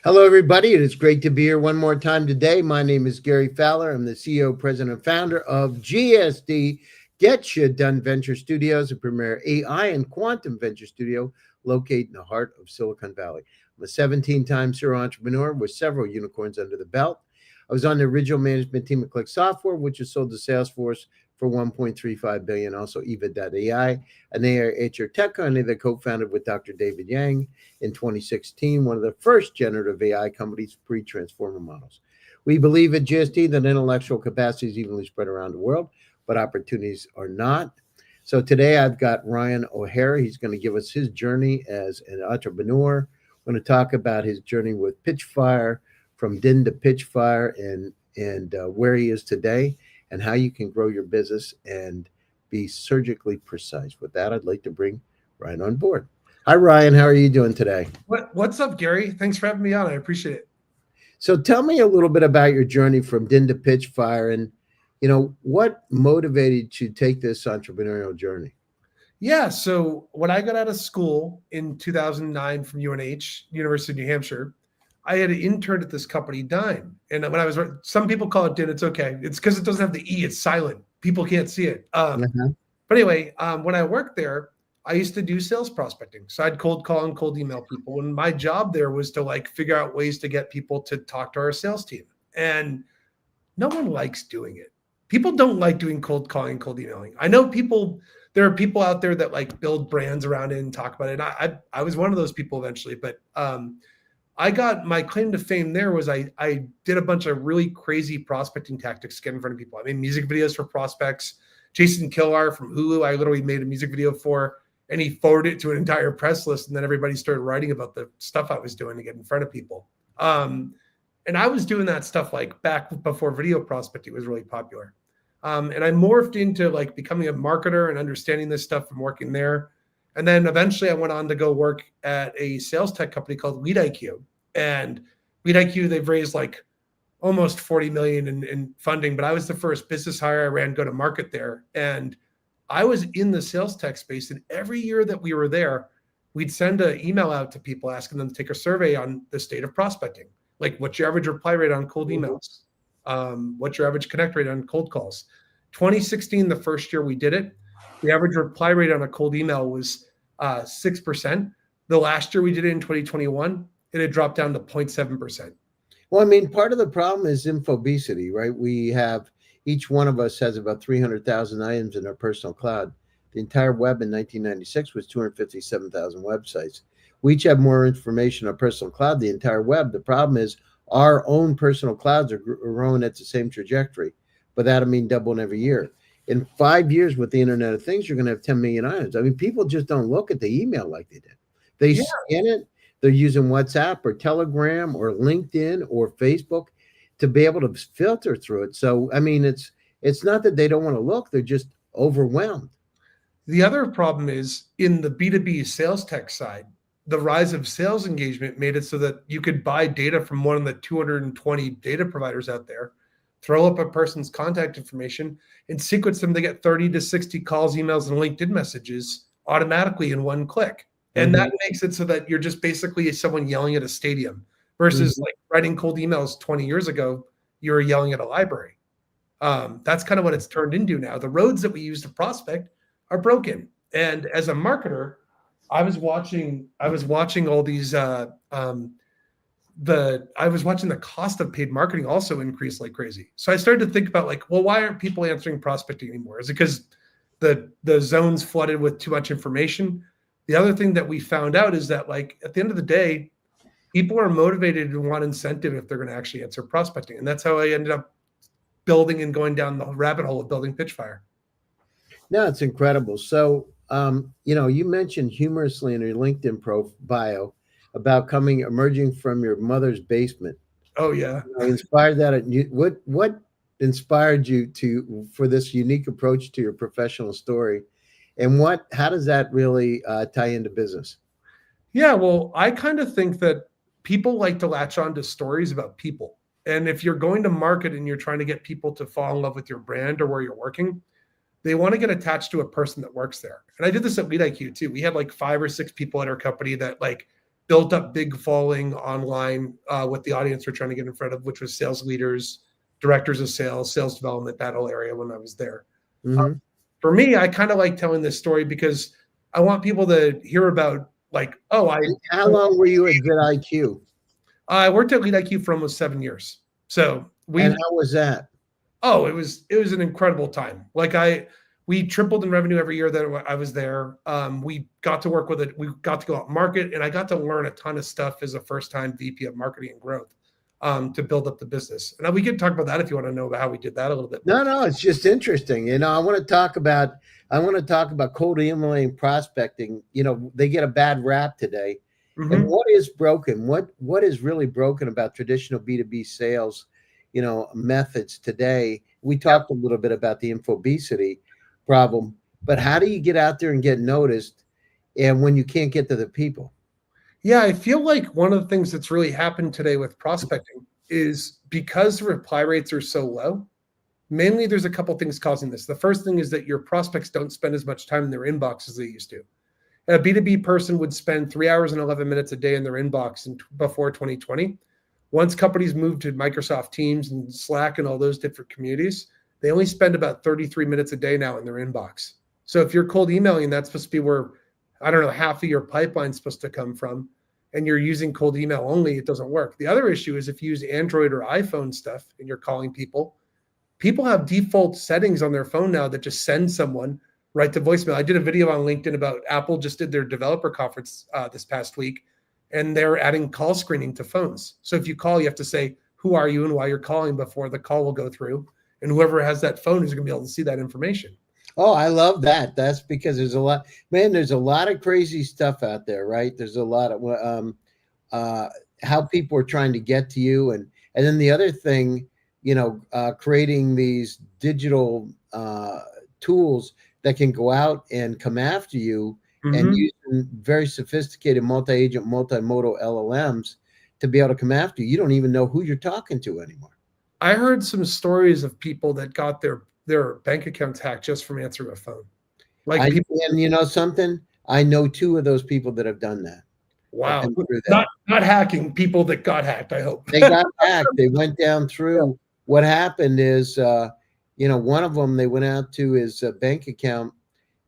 Hello, everybody. It is great to be here one more time today. My name is Gary Fowler. I'm the CEO, president, and founder of GSD, Get You Done Venture Studios, a premier AI and quantum venture studio located in the heart of Silicon Valley. I'm a 17-time serial entrepreneur with several unicorns under the belt. I was on the original management team at Click Software, which was sold to Salesforce for $1.35 billion. Also, Eva.ai, an AI HR tech company that co-founded with Dr. David Yang in 2016, one of the first generative AI companies pre-transformer models. We believe at GSD that intellectual capacity is evenly spread around the world, but opportunities are not. So today I've got Ryan O'Hara. He's going to give us his journey as an entrepreneur. We're going to talk about his journey with Pitchfire, from DIN to Pitchfire, and where he is today, and how you can grow your business and be surgically precise. With that, I'd like to bring Ryan on board. Hi, Ryan. How are you doing today? What's up, Gary? Thanks for having me on. I appreciate it. So tell me a little bit about your journey from DIN to Pitchfire, and what motivated you to take this entrepreneurial journey? Yeah, so when I got out of school in 2009 from UNH, University of New Hampshire, I had interned at this company, Dime. And when I was, some people call it DIN, it's okay. It's because it doesn't have the E, it's silent. People can't see it. But anyway, when I worked there, I used to do sales prospecting. So I'd cold call and cold email people. And my job there was to figure out ways to get people to talk to our sales team. And no one likes doing it. People don't like doing cold calling and cold emailing. I know there are people out there that build brands around it and talk about it. And I was one of those people eventually, but I got my claim to fame there was I did a bunch of really crazy prospecting tactics to get in front of people. I made music videos for prospects. Jason Killar from Hulu, I literally made a music video for, and he forwarded it to an entire press list. And then everybody started writing about the stuff I was doing to get in front of people. And I was doing that stuff back before video prospecting was really popular. And I morphed into becoming a marketer and understanding this stuff from working there. And then eventually I went on to go work at a sales tech company called LeadIQ. And LeadIQ, they've raised almost 40 million in funding, but I was the first business hire. I ran go to market there. And I was in the sales tech space. And every year that we were there, we'd send an email out to people asking them to take a survey on the state of prospecting. What's your average reply rate on cold emails? What's your average connect rate on cold calls? 2016, the first year we did it, the average reply rate on a cold email was 6%. The last year we did it in 2021, it had dropped down to 0.7%. Well, I mean, part of the problem is infobesity, right? Each one of us has about 300,000 items in our personal cloud. The entire web in 1996 was 257,000 websites. We each have more information on our personal cloud, the entire web. The problem is our own personal clouds are growing at the same trajectory, but that'll mean doubling every year. In 5 years with the Internet of Things, you're going to have 10 million items. I mean, people just don't look at the email like they did. They scan it. They're using WhatsApp or Telegram or LinkedIn or Facebook to be able to filter through it. So, I mean, it's not that they don't want to look. They're just overwhelmed. The other problem is in the B2B sales tech side, the rise of sales engagement made it so that you could buy data from one of the 220 data providers out there, throw up a person's contact information, and sequence them to get 30 to 60 calls, emails, and LinkedIn messages automatically in one click. And that makes it so that you're just basically someone yelling at a stadium versus writing cold emails 20 years ago, you were yelling at a library. That's kind of what it's turned into now. The roads that we use to prospect are broken. And as a marketer, I was watching all these I was watching the cost of paid marketing also increase like crazy. So I started to think about why aren't people answering prospecting anymore? Is it because the zone's flooded with too much information? The other thing that we found out is that at the end of the day, people are motivated and want incentive if they're going to actually answer prospecting. And that's how I ended up building and going down the rabbit hole of building Pitchfire. No, it's incredible. So, you mentioned humorously in your LinkedIn bio about emerging from your mother's basement. Oh yeah. I inspired that. What inspired you for this unique approach to your professional story? And how does that really tie into business? Yeah, well, I kind of think that people like to latch on to stories about people. And if you're going to market and you're trying to get people to fall in love with your brand or where you're working, they want to get attached to a person that works there. And I did this at LeadIQ too. We had 5 or 6 people at our company that built up big following online with the audience we're trying to get in front of, which was sales leaders, directors of sales, sales development, that whole area when I was there. Mm-hmm. For me, I kind of like telling this story because I want people to hear about like, oh, How long were you at vidIQ? I worked at Lead IQ for almost 7 years. So And how was that? oh, it was an incredible time. Like we tripled in revenue every year that I was there. We got to work with it. We got to go out and market, and I got to learn a ton of stuff as a first-time VP of marketing and growth to build up the business. And we can talk about that if you want to know about how we did that a little bit. No, it's just interesting. I want to talk about cold emailing prospecting. They get a bad rap today. Mm-hmm. And what is broken? What is really broken about traditional B2B sales, methods today? We talked a little bit about the infobesity problem, but how do you get out there and get noticed and when you can't get to the people? Yeah, I feel like one of the things that's really happened today with prospecting is because the reply rates are so low, mainly there's a couple things causing this. The first thing is that your prospects don't spend as much time in their inbox as they used to. A B2B person would spend 3 hours and 11 minutes a day in their inbox before 2020. Once companies moved to Microsoft Teams and Slack and all those different communities, they only spend about 33 minutes a day now in their inbox. So if you're cold emailing, that's supposed to be where, I don't know, half of your pipeline is supposed to come from, and you're using cold email only, it doesn't work. The other issue is if you use Android or iPhone stuff and you're calling people have default settings on their phone now that just send someone right to voicemail. I did a video on LinkedIn about Apple just did their developer conference this past week, and they're adding call screening to phones. So if you call, you have to say, who are you and why you're calling before the call will go through. And whoever has that phone is going to be able to see that information. Oh, I love that. That's because there's a lot of crazy stuff out there, right? There's a lot of how people are trying to get to you. And then the other thing, creating these digital tools that can go out and come after you, mm-hmm. and using very sophisticated multi-agent, multimodal LLMs to be able to come after you. You don't even know who you're talking to anymore. I heard some stories of people that got their bank accounts hacked just from answering a phone. And you know something? I know 2 of those people that have done that. Wow. Not hacking, people that got hacked, I hope. They got hacked. They went down through. Yeah. What happened is, one of them, they went out to his bank account.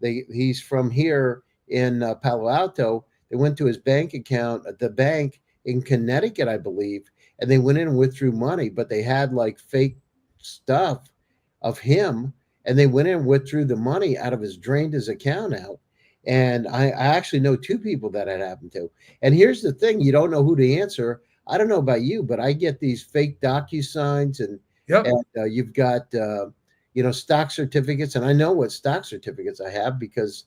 He's from here in Palo Alto. They went to his bank account at the bank in Connecticut, I believe, and they went in and withdrew money, but they had like fake stuff of him, and they went in and withdrew the money out of drained his account out. And I actually know 2 people that had happened to. And here's the thing, you don't know who to answer. I don't know about you, but I get these fake DocuSigns and, yep. And you've got, stock certificates. And I know what stock certificates I have because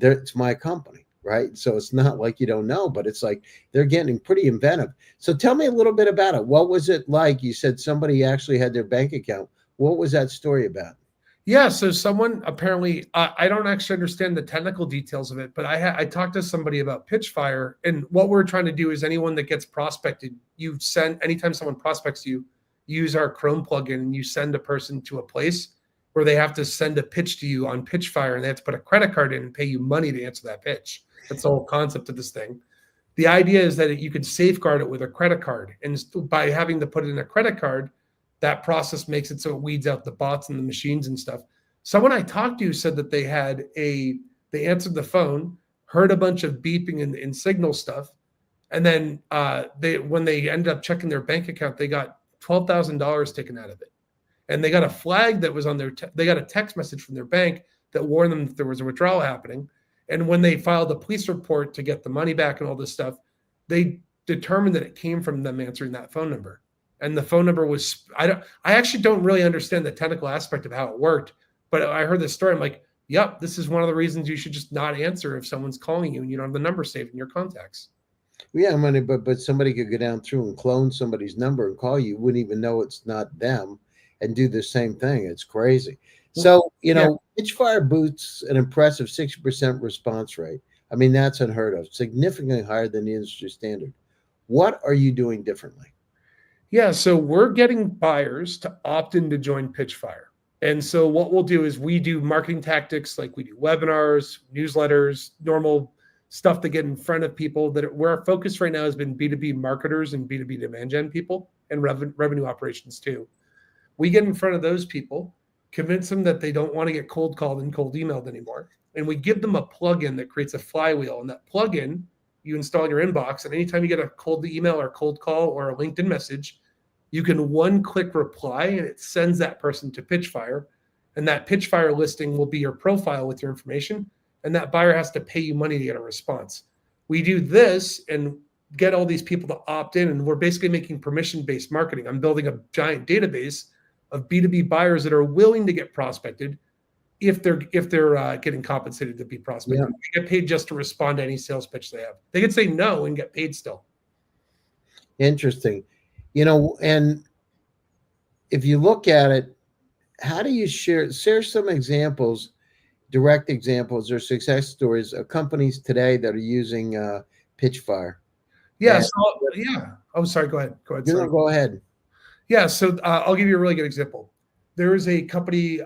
it's my company, right? So it's not like you don't know, but it's like they're getting pretty inventive. So tell me a little bit about it. What was it like? You said somebody actually had their bank account. What was that story about? Yeah, so someone apparently, I don't actually understand the technical details of it, but I talked to somebody about Pitchfire, and what we're trying to do is anyone that gets prospected, anytime someone prospects you, use our Chrome plugin, and you send a person to a place where they have to send a pitch to you on Pitchfire, and they have to put a credit card in and pay you money to answer that pitch. That's the whole concept of this thing. The idea is that you could safeguard it with a credit card, and by having to put it in a credit card, that process makes it so it weeds out the bots and the machines and stuff. Someone I talked to said that they answered the phone, heard a bunch of beeping and signal stuff, and then when they ended up checking their bank account, they got $12,000 taken out of it. And they got a flag that was on they got a text message from their bank that warned them that there was a withdrawal happening. And when they filed a police report to get the money back and all this stuff, they determined that it came from them answering that phone number. And the phone number was, I actually don't really understand the technical aspect of how it worked, but I heard this story. I'm like, yep, this is one of the reasons you should just not answer if someone's calling you and you don't have the number saved in your contacts. Yeah, but somebody could go down through and clone somebody's number and call you, wouldn't even know it's not them, and do the same thing. It's crazy. So, Pitchfire boosts an impressive 60% response rate. I mean, that's unheard of, significantly higher than the industry standard. What are you doing differently? Yeah, so we're getting buyers to opt in to join Pitchfire. And so what we'll do is we do marketing tactics, like we do webinars, newsletters, normal stuff to get in front of people where our focus right now has been B2B marketers and B2B demand gen people and revenue operations too. We get in front of those people, convince them that they don't want to get cold called and cold emailed anymore. And we give them a plugin that creates a flywheel. And that plugin you install in your inbox. And anytime you get a cold email or cold call or a LinkedIn message, you can one-click reply and it sends that person to Pitchfire. And that Pitchfire listing will be your profile with your information. And that buyer has to pay you money to get a response. We do this and get all these people to opt in. And we're basically making permission-based marketing. I'm building a giant database of B2B buyers that are willing to get prospected if they're getting compensated to be prospected. Yeah. They get paid just to respond to any sales pitch they have. They could say no and get paid still. Interesting. And if you look at it, how do you share some examples, direct examples or success stories of companies today that are using Pitchfire? Yeah. Oh, sorry. Go ahead. Go ahead. Yeah. So I'll give you a really good example. There is a company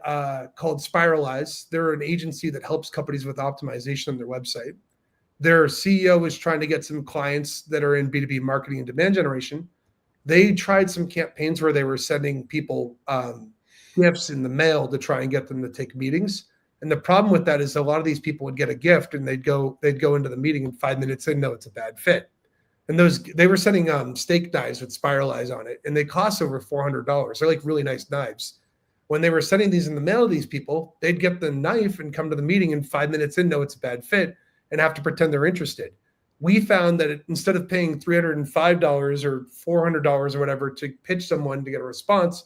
called Spiralize. They're an agency that helps companies with optimization on their website. Their CEO is trying to get some clients that are in B2B marketing and demand generation. They tried some campaigns where they were sending people gifts in the mail to try and get them to take meetings. And the problem with that is a lot of these people would get a gift and they'd go into the meeting and 5 minutes in, no, it's a bad fit. And they were sending steak knives with Spiralize on it, and they cost over $400. They're like really nice knives. When they were sending these in the mail to these people, they'd get the knife and come to the meeting and 5 minutes in, no, it's a bad fit, and have to pretend they're interested. We found that instead of paying $305 or $400 or whatever to pitch someone to get a response,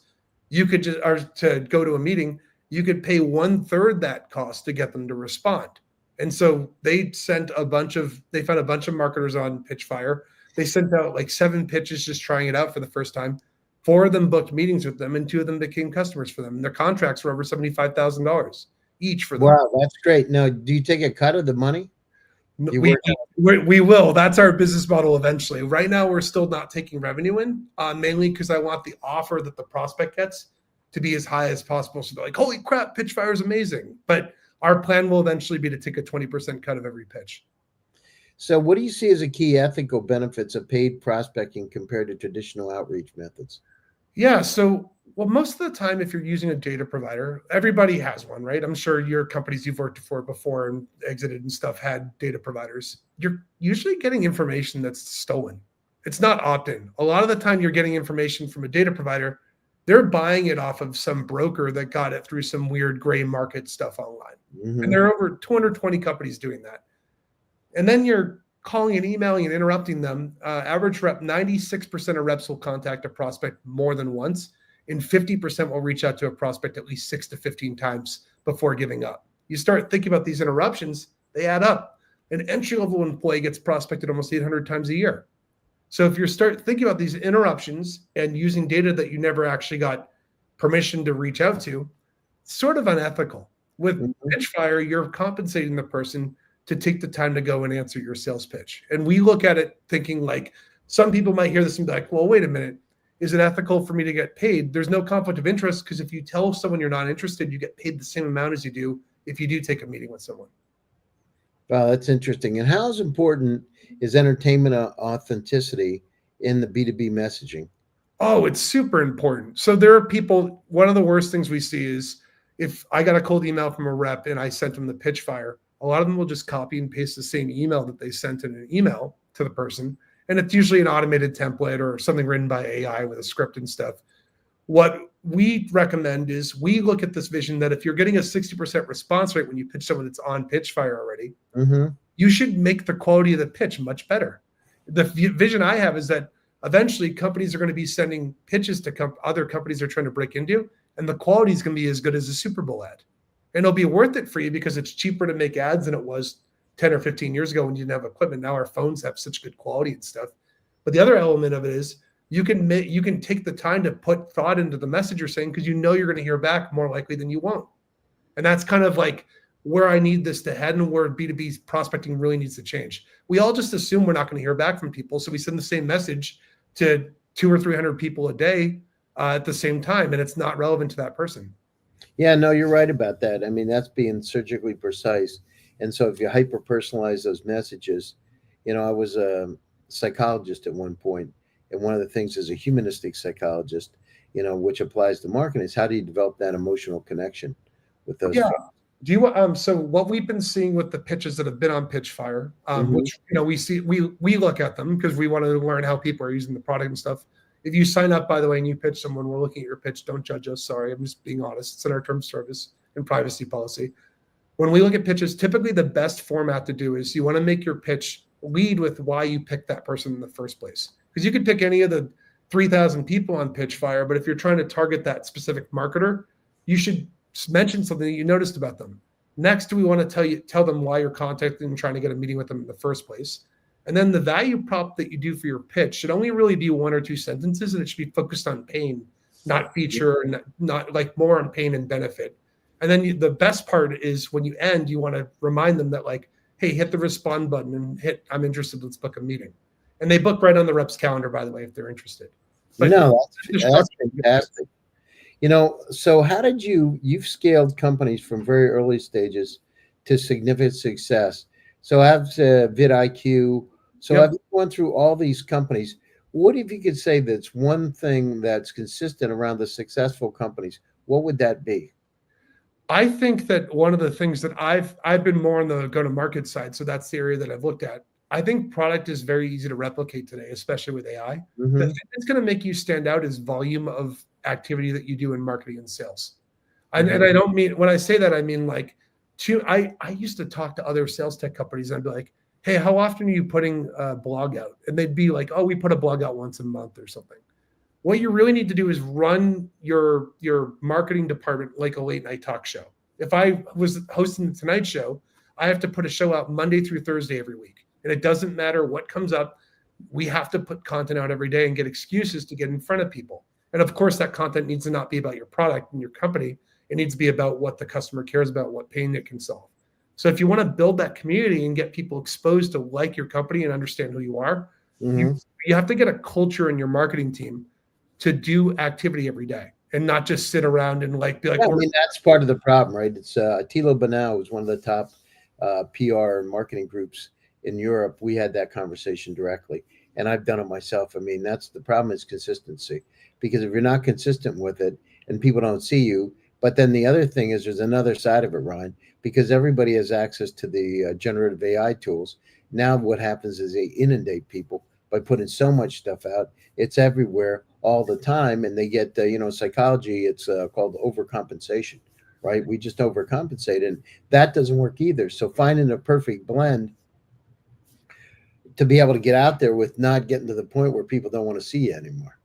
you could to go to a meeting, you could pay 1/3 that cost to get them to respond. And so they found a bunch of marketers on Pitchfire. They sent out like 7 pitches just trying it out for the first time. 4 of them booked meetings with them, and 2 of them became customers for them. And their contracts were over $75,000 each for them. Wow, that's great. Now, do you take a cut of the money? We will. That's our business model eventually. Right now, we're still not taking revenue in, mainly because I want the offer that the prospect gets to be as high as possible. So they're like, holy crap, Pitchfire is amazing. But our plan will eventually be to take a 20% cut of every pitch. So what do you see as the key ethical benefits of paid prospecting compared to traditional outreach methods? Yeah. So, well, most of the time, if you're using a data provider, everybody has one, right? I'm sure your companies you've worked for before and exited and stuff had data providers. You're usually getting information that's stolen. It's not opt-in. A lot of the time you're getting information from a data provider. They're buying it off of some broker that got it through some weird gray market stuff online. Mm-hmm. And there are over 220 companies doing that. And then you're calling and emailing and interrupting them. Average rep, 96% of reps will contact a prospect more than once, and 50% will reach out to a prospect at least 6 to 15 times before giving up. You start thinking about these interruptions, they add up. An entry-level employee gets prospected almost 800 times a year. So if you start thinking about these interruptions and using data that you never actually got permission to reach out to, it's sort of unethical. With Pitchfire, you're compensating the person to take the time to go and answer your sales pitch. And we look at it thinking like, some people might hear this and be like, well, wait a minute. Is it ethical for me to get paid? There's no conflict of interest because if you tell someone you're not interested, you get paid the same amount as you do if you do take a meeting with someone. Wow, that's interesting. And how important is entertainment authenticity in the B2B messaging? Oh, it's super important. So there are people, one of the worst things we see is if I got a cold email from a rep and I sent them the Pitchfire, a lot of them will just copy and paste the same email that they sent in an email to the person. And it's usually an automated template or something written by AI with a script and stuff. What we recommend is we look at this vision that if you're getting a 60% response rate when you pitch someone that's on Pitchfire already, you should make the quality of the pitch much better. The vision I have is that eventually companies are going to be sending pitches to other companies they're trying to break into, and the quality is going to be as good as a Super Bowl ad. And it'll be worth it for you because it's cheaper to make ads than it was 10 or 15 years ago when you didn't have equipment. Now our phones have such good quality and stuff. But the other element of it is you can take the time to put thought into the message you're saying because you know you're going to hear back more likely than you won't. And that's kind of like where I need this to head and where B2B prospecting really needs to change. We all just assume we're not going to hear back from people. So we send the same message to 200 or 300 people a day at the same time, and it's not relevant to that person. Yeah, no, you're right about that. I mean, that's being surgically precise. And so if you hyper personalize those messages, I was a psychologist at one point, and one of the things as a humanistic psychologist, which applies to marketing, is how do you develop that emotional connection with those Yeah. folks? Do you so what we've been seeing with the pitches that have been on Pitchfire, Mhm. which we look at them because we want to learn how people are using the product and stuff. If you sign up, by the way, and you pitch someone, we're looking at your pitch. Don't judge us. Sorry, I'm just being honest. It's in our terms of service and privacy policy. When we look at pitches, typically the best format to do is you want to make your pitch lead with why you picked that person in the first place. Because you could pick any of the 3,000 people on Pitchfire, but if you're trying to target that specific marketer, you should mention something that you noticed about them. Next, we want to tell them why you're contacting and trying to get a meeting with them in the first place. And then the value prop that you do for your pitch should only really be 1 or 2 sentences, and it should be focused on pain, not feature, and not like more on pain and benefit. And then the best part is when you end, you want to remind them that like, hey, hit the respond button and hit I'm interested. Let's book a meeting. And they book right on the rep's calendar, by the way, if they're interested. But No, that's fantastic. So how did you've scaled companies from very early stages to significant success. So I have vidIQ. So Yep. I've gone through all these companies. What if you could say that's one thing that's consistent around the successful companies? What would that be? I think that one of the things that I've been more on the go-to-market side, so that's the area that I've looked at. I think product is very easy to replicate today, especially with AI. The thing that's going to make you stand out is volume of activity that you do in marketing and sales. And I don't mean when I say that, I mean like I used to talk to other sales tech companies and I'd be like, hey, how often are you putting a blog out? And they'd be like, oh, we put a blog out once a month or something. What you really need to do is run your marketing department like a late night talk show. If I was hosting the Tonight Show, I have to put a show out Monday through Thursday every week. And it doesn't matter what comes up. We have to put content out every day and get excuses to get in front of people. And of course, that content needs to not be about your product and your company. It needs to be about what the customer cares about, what pain it can solve. So if you want to build that community and get people exposed to like your company and understand who you are, you have to get a culture in your marketing team to do activity every day and not just sit around and like be like. Yeah, I mean, that's part of the problem, right? It's Attilo Banal was one of the top PR and marketing groups in Europe. We had that conversation directly, and I've done it myself. I mean, that's the problem is consistency, because if you're not consistent with it and people don't see you, but then the other thing is there's another side of it, Ryan, because everybody has access to the generative AI tools. Now what happens is they inundate people by putting so much stuff out. It's everywhere all the time, and they get psychology. It's called overcompensation, right? We just overcompensate, and that doesn't work either. So finding a perfect blend to be able to get out there with not getting to the point where people don't want to see you anymore.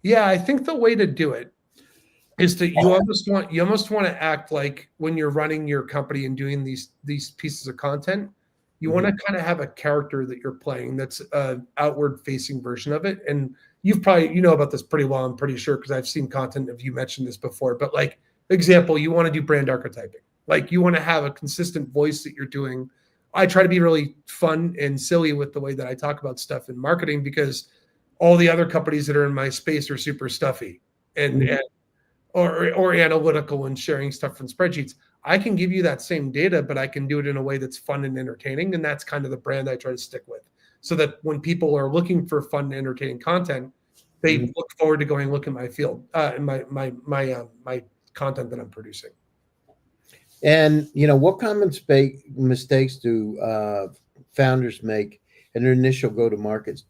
Yeah, I think the way to do it is that you almost want to act like when you're running your company and doing these pieces of content, you want to kind of have a character that you're playing that's an outward facing version of it. And you've probably you know about this pretty well, I'm pretty sure, because I've seen content of you mentioned this before. But like example, you want to do brand archetyping. Like you want to have a consistent voice that you're doing. I try to be really fun and silly with the way that I talk about stuff in marketing, because all the other companies that are in my space are super stuffy and or analytical and sharing stuff from spreadsheets. I can give you that same data, but I can do it in a way that's fun and entertaining. And that's kind of the brand I try to stick with, so that when people are looking for fun and entertaining content, they look forward to going look at my field and my content that I'm producing. And what common mistakes do founders make in their initial go-to-market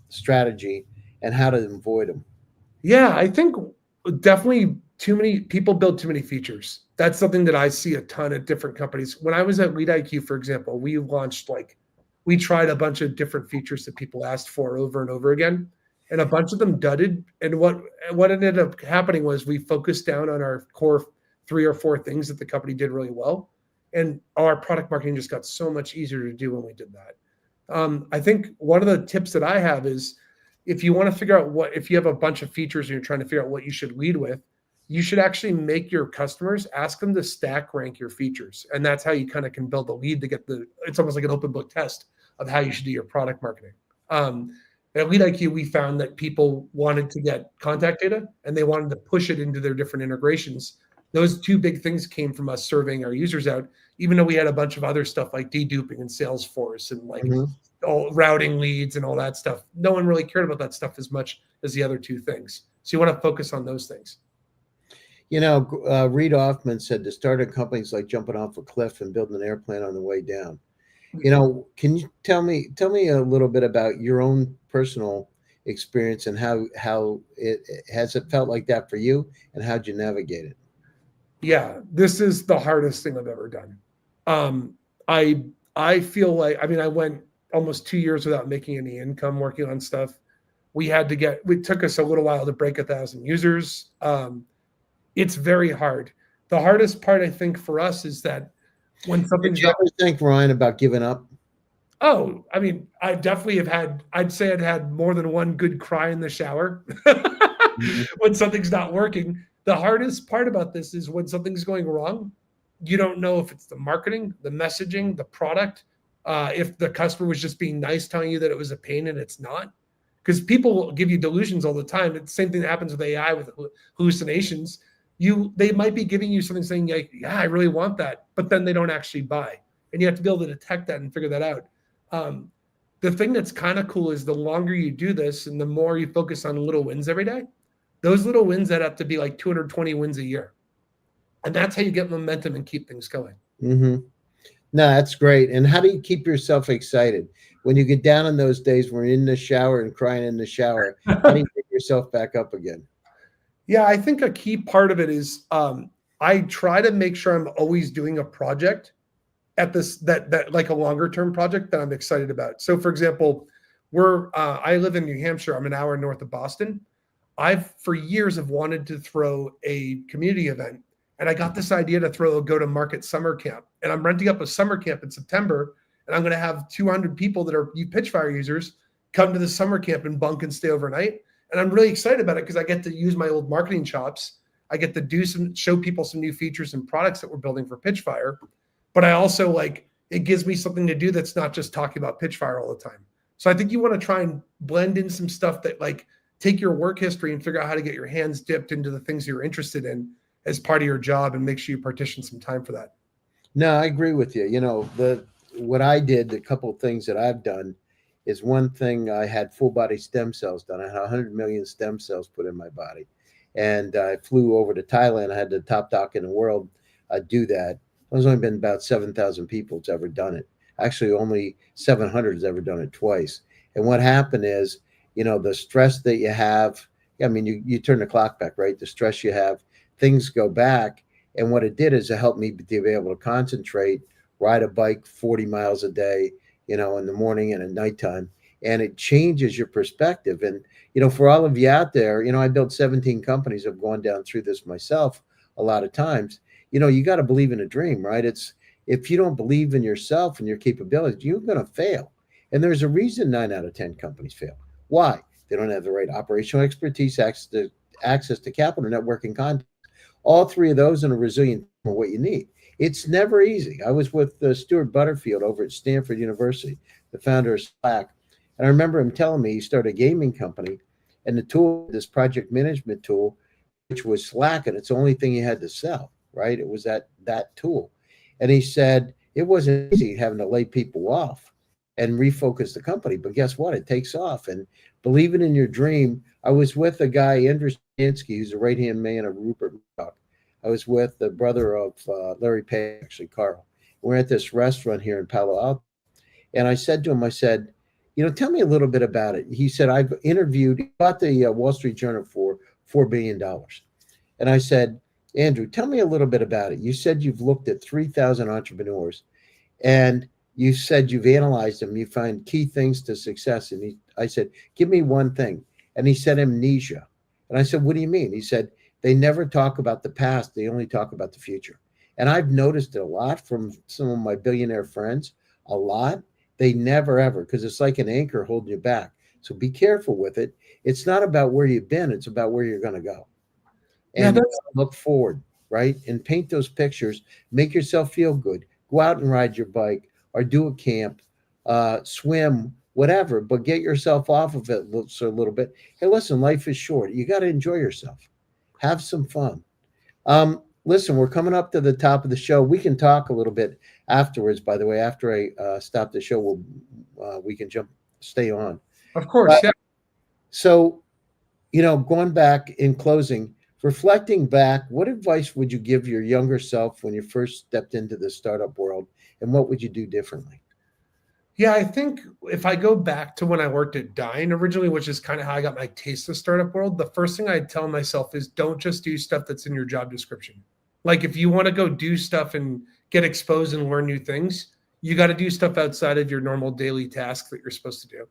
strategy, and how to avoid them? Yeah, I think definitely too many people build too many features. That's something that I see a ton at different companies. When I was at vidIQ, for example, we tried a bunch of different features that people asked for over and over again, and a bunch of them dudded. And what ended up happening was we focused down on our core 3 or 4 things that the company did really well, and our product marketing just got so much easier to do when we did that. I think one of the tips that I have is, if you want to figure out if you have a bunch of features and you're trying to figure out what you should lead with, you should actually make your customers ask them to stack rank your features. And that's how you kind of can build a lead to get it's almost like an open book test of how you should do your product marketing. At vidIQ, we found that people wanted to get contact data and they wanted to push it into their different integrations. Those two big things came from us surveying our users out, even though we had a bunch of other stuff like deduping and Salesforce and like all routing leads and all that stuff. No one really cared about that stuff as much as the other two things. So you want to focus on those things. You know, Reid Hoffman said to start a company's like jumping off a cliff and building an airplane on the way down. You know, can you tell me a little bit about your own personal experience and how it has it felt like that for you, and how'd you navigate it? Yeah, this is the hardest thing I've ever done. I feel like, I mean, I went almost 2 years without making any income working on stuff. It took us a little while to break 1,000 users. It's very hard. The hardest part, I think, for us is that when something's Did you ever think, Ryan, about giving up? Oh, I mean, I definitely have had, I'd say I'd had more than one good cry in the shower when something's not working. The hardest part about this is when something's going wrong, you don't know if it's the marketing, the messaging, the product, if the customer was just being nice, telling you that it was a pain and it's not. Because people give you delusions all the time. It's the same thing that happens with AI with hallucinations. They might be giving you something saying, like, yeah, I really want that, but then they don't actually buy. And you have to be able to detect that and figure that out. The thing that's kind of cool is the longer you do this and the more you focus on little wins every day, those little wins add up to be like 220 wins a year. And that's how you get momentum and keep things going. Mm-hmm. No, that's great. And how do you keep yourself excited when you get down on those days when you're in the shower and crying in the shower? How do you pick yourself back up again? Yeah, I think a key part of it is I try to make sure I'm always doing a project at this that like a longer term project that I'm excited about. So, for example, I live in New Hampshire. I'm an hour north of Boston. I've for years have wanted to throw a community event, and I got this idea to throw a go-to-market summer camp. And I'm renting up a summer camp in September, and I'm going to have 200 people that are Pitchfire users come to the summer camp and bunk and stay overnight. And I'm really excited about it because I get to use my old marketing chops. I get to show people some new features and products that we're building for Pitchfire. But I also it gives me something to do that's not just talking about Pitchfire all the time. So I think you want to try and blend in some stuff that take your work history and figure out how to get your hands dipped into the things you're interested in as part of your job, and make sure you partition some time for that. No, I agree with you. You know, what I did, the couple of things that I've done is, one thing, I had full body stem cells done. I had 100 million stem cells put in my body. And I flew over to Thailand. I had the top doc in the world do that. There's only been about 7,000 people that's ever done it. Actually, only 700 has ever done it twice. And what happened is, you know, the stress that you have, I mean, you turn the clock back, right? The stress you have, things go back. And what it did is it helped me to be able to concentrate, ride a bike 40 miles a day, you know, in the morning and at nighttime. And it changes your perspective. And, you know, for all of you out there, you know, I built 17 companies. I've gone down through this myself a lot of times. You know, you got to believe in a dream, right? If you don't believe in yourself and your capabilities, you're going to fail. And there's a reason 9 out of 10 companies fail. Why? They don't have the right operational expertise, access to capital, networking content. All three of those in a resilient team are what you need. It's never easy. I was with Stuart Butterfield over at Stanford University, the founder of Slack. And I remember him telling me he started a gaming company, and the tool, this project management tool, which was Slack, and it's the only thing he had to sell, right? It was that tool. And he said it wasn't easy having to lay people off and refocus the company. But guess what? It takes off. And believing in your dream. I was with a guy, Andrew Stansky, who's the right-hand man of Rupert Murdoch. I was with the brother of Larry Page, actually, Carl. We're at this restaurant here in Palo Alto. And I said to him, I said, you know, tell me a little bit about it. He said, I've bought the Wall Street Journal for $4 billion. And I said, Andrew, tell me a little bit about it. You said you've looked at 3,000 entrepreneurs, and you said you've analyzed them. You find key things to success. And I said, give me one thing. And he said, amnesia. And I said, what do you mean? He said, they never talk about the past. They only talk about the future. And I've noticed it a lot from some of my billionaire friends, a lot. They never, ever, because it's like an anchor holding you back. So be careful with it. It's not about where you've been. It's about where you're going to go. And look forward, right? And paint those pictures. Make yourself feel good. Go out and ride your bike or do a camp, swim, whatever, but get yourself off of it a little bit. Hey, listen, life is short. You got to enjoy yourself. Have some fun. listen, we're coming up to the top of the show. We can talk a little bit afterwards. By the way, after I stop the show, we can stay on. Of course, But, yeah. so, going back in closing, reflecting back, what advice would you give your younger self when you first stepped into the startup world, and what would you do differently? Yeah, I think if I go back to when I worked at Dine originally, which is kind of how I got my taste of startup world, the first thing I'd tell myself is don't just do stuff that's in your job description. Like if you want to go do stuff and get exposed and learn new things, you got to do stuff outside of your normal daily tasks that you're supposed to do.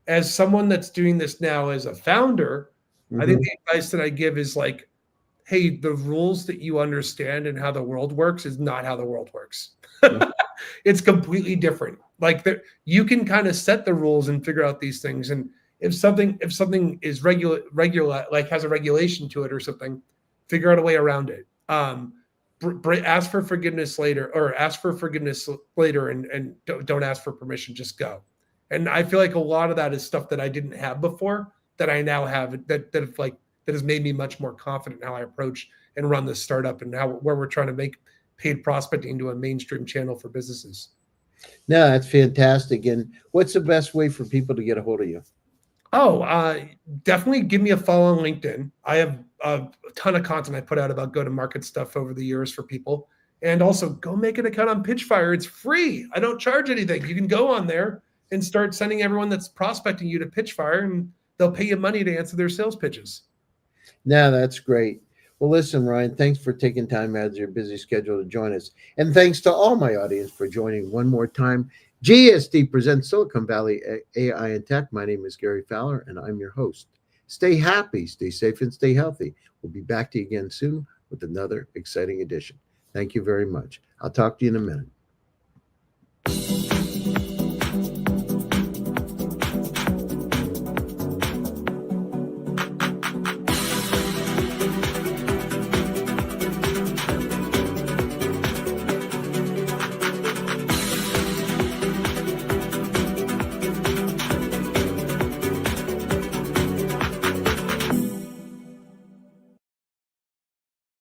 As someone that's doing this now as a founder, I think Mhm. the advice that I give is like, hey, the rules that you understand and how the world works is not how the world works. It's completely different. Like you can kind of set the rules and figure out these things. And if something is regular, like has a regulation to it or something, figure out a way around it. Ask for forgiveness later, or ask for forgiveness later, and don't ask for permission. Just go. And I feel like a lot of that is stuff that I didn't have before that I now have that has made me much more confident in how I approach and run this startup and where we're trying to make paid prospecting into a mainstream channel for businesses. No, that's fantastic. And what's the best way for people to get a hold of you? Oh, definitely give me a follow on LinkedIn. I have a ton of content I put out about go-to-market stuff over the years for people. And also go make an account on Pitchfire. It's free. I don't charge anything. You can go on there and start sending everyone that's prospecting you to Pitchfire, and they'll pay you money to answer their sales pitches. No, that's great. Well, listen, Ryan, thanks for taking time out of your busy schedule to join us. And thanks to all my audience for joining one more time. GSD presents Silicon Valley AI and Tech. My name is Gary Fowler, and I'm your host. Stay happy, stay safe, and stay healthy. We'll be back to you again soon with another exciting edition. Thank you very much. I'll talk to you in a minute.